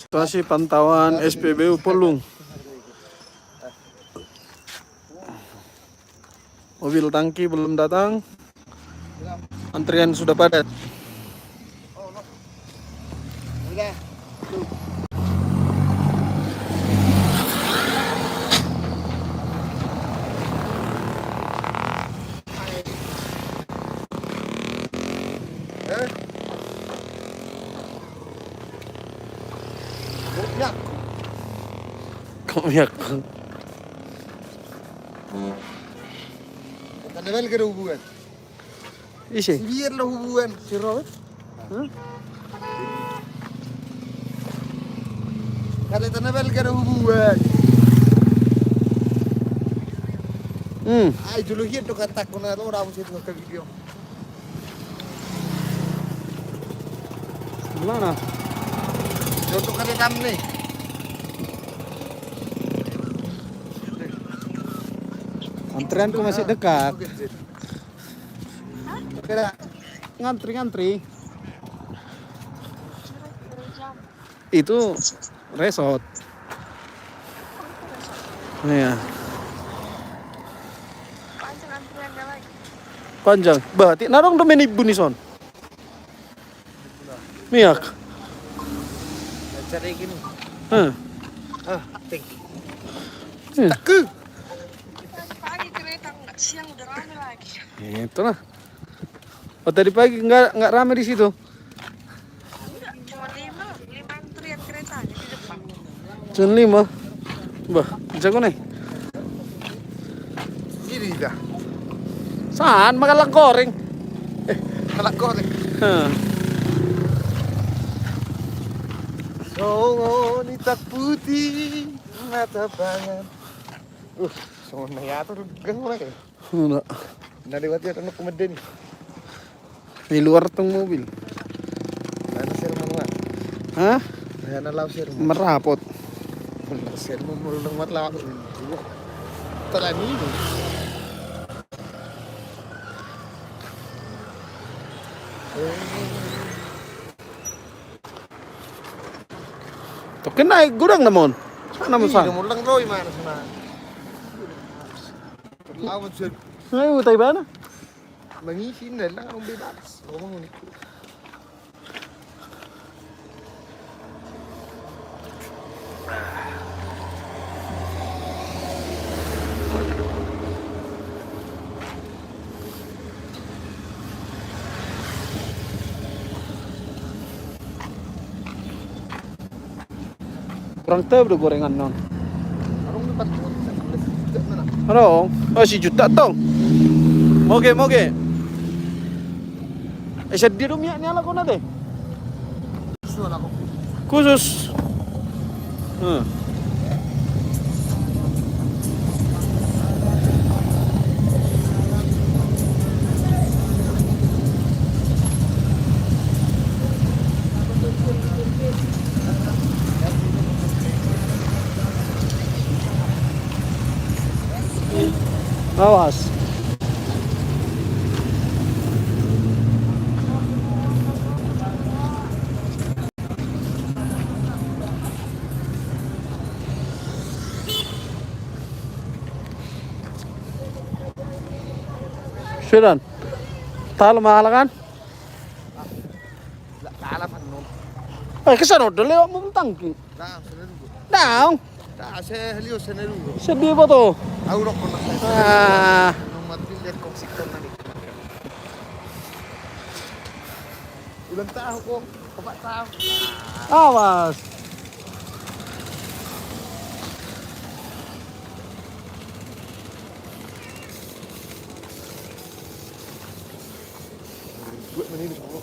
Situasi pantauan SPBU Polung. Mobil tangki belum datang. Antrian sudah padat. Komyak. Tanawal ka hubungan. Isi. Biar lah hubungan. Si Robert. Kada tanawal ka hubungan. Ay dulu hidup kata ko na orang mesti ka video. Mana? Jodoh kada tam nih. Antrianku masih dekat. Kada Ngantri. Itu resort. Iya. Panjang antriannya lagi. Panjang. Berarti narong domen ibu nih son. Miyak. cari gini. Ting. Ke. Pagi kereta nggak, siang udah rame lagi. Itulah. Oh tadi pagi nggak rame di situ. Enggak, cuma lima antrian keretanya di depan. Cuma 5. Bah, jago nih. Gini dah. Saan makan goreng. Kalak goreng. Songo nitak putih mata banget. Songo na yato gang mo na kayo. Enggak. Naliwat yata no kumeden. Di luar tong mobil. Mana sir mo nga? Hah? Ayan na law sir mo. Merapot. Sir mo mulong matlaw. Tala nino. Tuh kena gudang namun. Sana mo sa. Mo lang roy mana sana. Lawan sir. Ngayon tayo ba na? Mangisin na lang ang bebas. Ngomong ni. Kurang tahu udah gorengan non. Anong dapat mo? Mana? Ano? Oh si juta tong. Moge. Siya di rumia niya ko na de. Gusto na ako. Khusus. Awas. Sudan. Talo mahal kan? Laalapan mo. Ay, kasano? Dali mo tangki. Senarugo. Daong. Saya helios senarugo. Sedih ba to? Aurok ko na sa. Nung matbilir kong sikton na ni. Ulang tao ko. Kapat tao. Awas. Buat manilis mo.